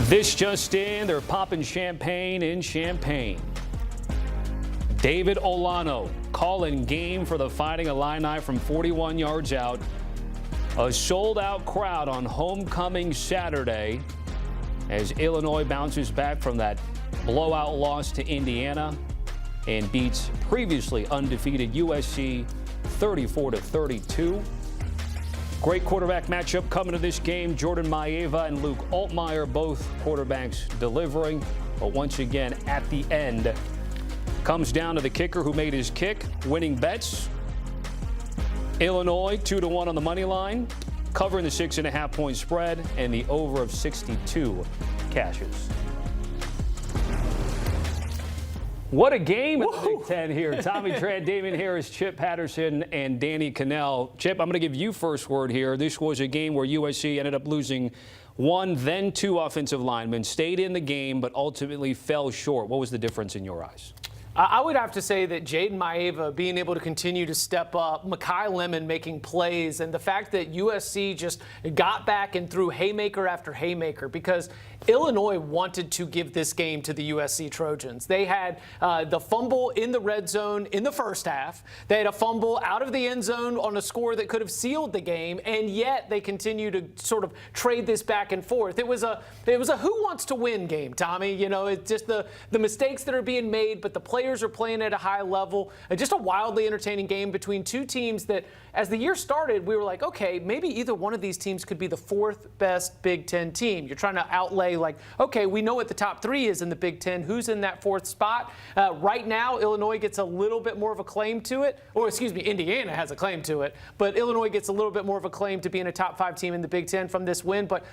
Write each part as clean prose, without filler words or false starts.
This just in, they're popping champagne in Champaign. David Olano calling game for the Fighting Illini from 41 yards out. A sold-out crowd on homecoming Saturday as Illinois bounces back from that blowout loss to Indiana and beats previously undefeated USC 34-32. Great quarterback matchup coming to this game. Jordan Mava and Luke Altmaier, both quarterbacks delivering. But once again, at the end, comes down to the kicker who made his kick. Winning bets. Illinois 2-1 on the money line, covering the 6.5-point spread, and the over of 62 cashes. What a game in the Big Ten here. Tommy Tran, Damien Harris, Chip Patterson, and Danny Kanell. Chip, I'm going to give you first word here. This was a game where USC ended up losing one, then two offensive linemen, stayed in the game, but ultimately fell short. What was the difference in your eyes? I would have to say that Jaden Mava being able to continue to step up, Makai Lemon making plays, and the fact that USC just got back and threw haymaker after haymaker, because Illinois wanted to give this game to the USC Trojans. They had the fumble in the red zone in the first half. They had a fumble out of the end zone on a score that could have sealed the game, and yet they continue to sort of trade this back and forth. It was a who wants to win game, Tommy. You know, it's just the mistakes that are being made, but the players are playing at a high level. Just a wildly entertaining game between two teams that, as the year started, we were like, okay, maybe either one of these teams could be the fourth best Big Ten team. You're trying to outlay like, okay, we know what the top three is in the Big Ten. Who's in that fourth spot? Right now, Illinois gets a little bit more of a claim to it. Or, excuse me, Indiana has a claim to it. But Illinois gets a little bit more of a claim to being a top five team in the Big Ten from this win. But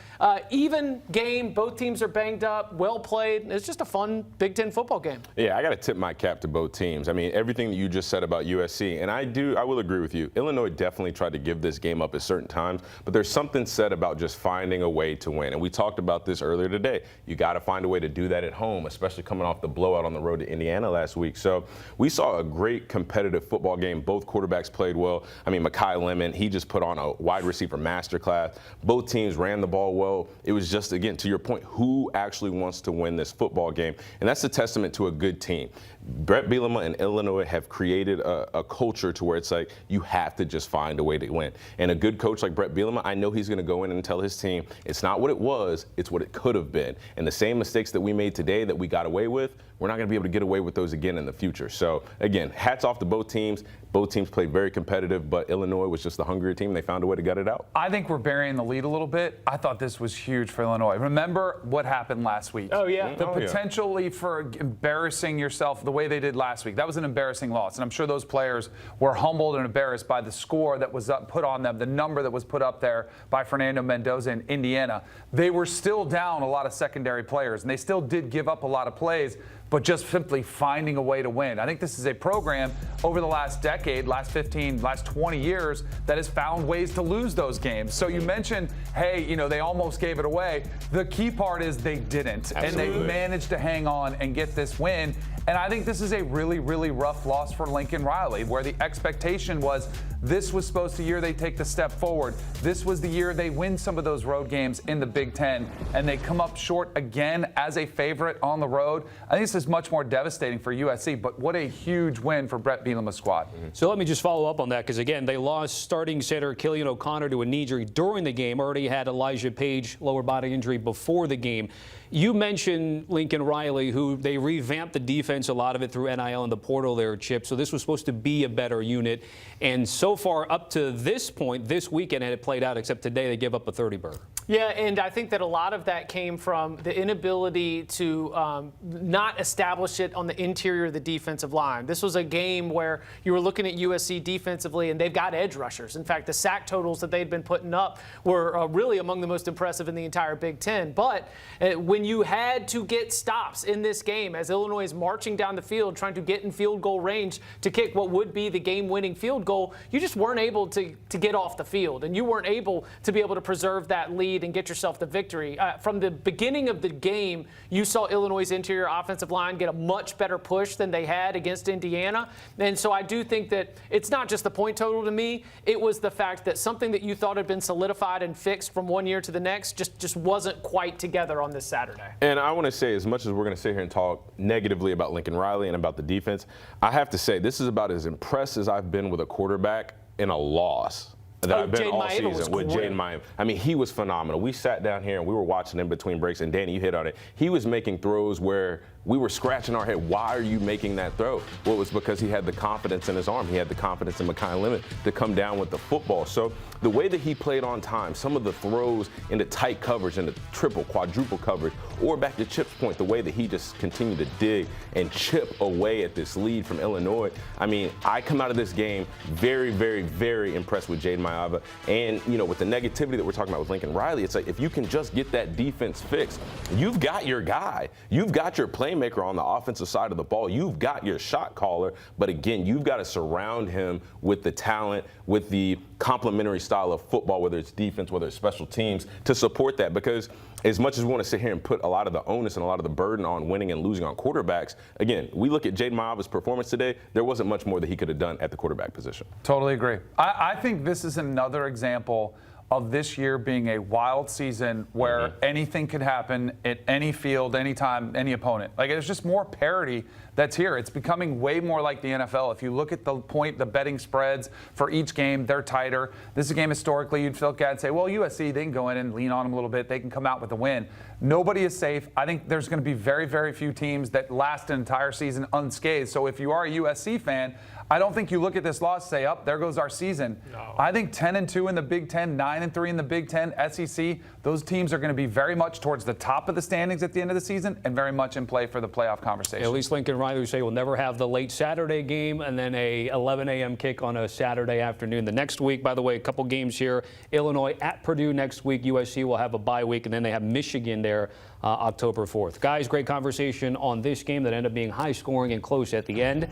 even game, both teams are banged up, well played. It's just a fun Big Ten football game. Yeah, I got to tip my cap to both teams. I mean, everything that you just said about USC, and I will agree with you. Illinois definitely tried to give this game up at certain times, but there's something said about just finding a way to win. And we talked about this earlier today. You got to find a way to do that at home, especially coming off the blowout on the road to Indiana last week. So we saw a great competitive football game. Both quarterbacks played well. I mean, Makai Lemon, he just put on a wide receiver masterclass. Both teams ran the ball well. It was just, again, to your point, who actually wants to win this football game? And that's a testament to a good team. Brett Bielema and Illinois have created a culture to where it's like you have to just find a way to win. And a good coach like Brett Bielema, I know he's going to go in and tell his team it's not what it was, it's what it could have been. And the same mistakes that we made today that we got away with, we're not going to be able to get away with those again in the future. So, again, hats off to both teams. Both teams played very competitive, but Illinois was just the hungrier team. They found a way to gut it out. I think we're burying the lead a little bit. I thought this was huge for Illinois. Remember what happened last week? Oh, yeah. The potentially for embarrassing yourself the way they did last week. That was an embarrassing loss. And I'm sure those players were humbled and embarrassed by the score that was put on them, the number that was put up there by Fernando Mendoza in Indiana. They were still down a lot of secondary players, and they still did give up a lot of plays, but just simply finding a way to win. I think this is a program over the last decade, last 15, last 20 years that has found ways to lose those games. So you mentioned, hey, you know, they almost gave it away. The key part is they didn't. Absolutely. And they managed to hang on and get this win. And I think this is a really, really rough loss for Lincoln Riley, where the expectation was this was supposed to be the year they take the step forward. This was the year they win some of those road games in the Big Ten, and they come up short again as a favorite on the road. I think this is much more devastating for USC, but what a huge win for Brett Bielema's squad. So let me just follow up on that, because, again, they lost starting center Killian O'Connor to a knee injury during the game. Already had Elijah Page lower body injury before the game. You mentioned Lincoln Riley, who they revamped the defense, a lot of it through NIL and the portal there, Chip. So this was supposed to be a better unit. And so far up to this point, this weekend, had it played out, except today they give up a 30-burger. Yeah, and I think that a lot of that came from the inability to not establish it on the interior of the defensive line. This was a game where you were looking at USC defensively, and they've got edge rushers. In fact, the sack totals that they'd been putting up were really among the most impressive in the entire Big Ten. But when you had to get stops in this game, as Illinois is marching down the field trying to get in field goal range to kick what would be the game-winning field goal, you just weren't able to get off the field, and you weren't able to be able to preserve that lead lead and get yourself the victory. From the beginning of the game, you saw Illinois' interior offensive line get a much better push than they had against Indiana. And so I do think that it's not just the point total to me. It was the fact that something that you thought had been solidified and fixed from one year to the next just wasn't quite together on this Saturday. And I want to say, as much as we're going to sit here and talk negatively about Lincoln Riley and about the defense, I have to say this is about as impressed as I've been with a quarterback in a loss that I've been all season with Jaden Mava. I mean, he was phenomenal. We sat down here and we were watching him between breaks, and Danny, you hit on it. He was making throws where we were scratching our head. Why are you making that throw? Well, it was because he had the confidence in his arm. He had the confidence in Mekhi Lemon to come down with the football. So the way that he played on time, some of the throws into tight coverage, into triple, quadruple coverage, or back to Chip's point, the way that he just continued to dig and chip away at this lead from Illinois. I mean, I come out of this game very, very, very impressed with Jaden Mava. And, you know, with the negativity that we're talking about with Lincoln Riley, it's like if you can just get that defense fixed, you've got your guy. You've got your playmaker on the offensive side of the ball. You've got your shot caller. But again, you've got to surround him with the talent, with the complementary style of football, whether it's defense, whether it's special teams, to support that. Because as much as we want to sit here and put a lot of the onus and a lot of the burden on winning and losing on quarterbacks, again, we look at Jaden Mava's performance today, there wasn't much more that he could have done at the quarterback position. Totally agree. I think this is another example of this year being a wild season where anything could happen at any field, anytime, any opponent. Like, there's just more parity that's here. It's becoming way more like the NFL. If you look at the betting spreads for each game, they're tighter. This is a game historically you'd look at and say, well, USC, they can go in and lean on them a little bit. They can come out with a win. Nobody is safe. I think there's going to be very, very few teams that last an entire season unscathed. So if you are a USC fan, I don't think you look at this loss and say, there goes our season. No. I think 10-2 in the Big Ten, 9-3 in the Big Ten, SEC, those teams are going to be very much towards the top of the standings at the end of the season and very much in play for the playoff conversation. At least Lincoln Riley would say we'll never have the late Saturday game and then a 11 a.m. kick on a Saturday afternoon. The next week, by the way, a couple games here. Illinois at Purdue next week. USC will have a bye week, and then they have Michigan there October 4th. Guys, great conversation on this game that ended up being high scoring and close at the end.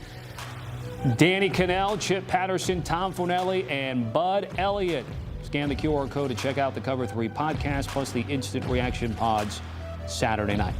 Danny Kanell, Chip Patterson, Tom Fornelli, and Bud Elliott. Scan the QR code to check out the Cover 3 podcast, plus the instant reaction pods Saturday night.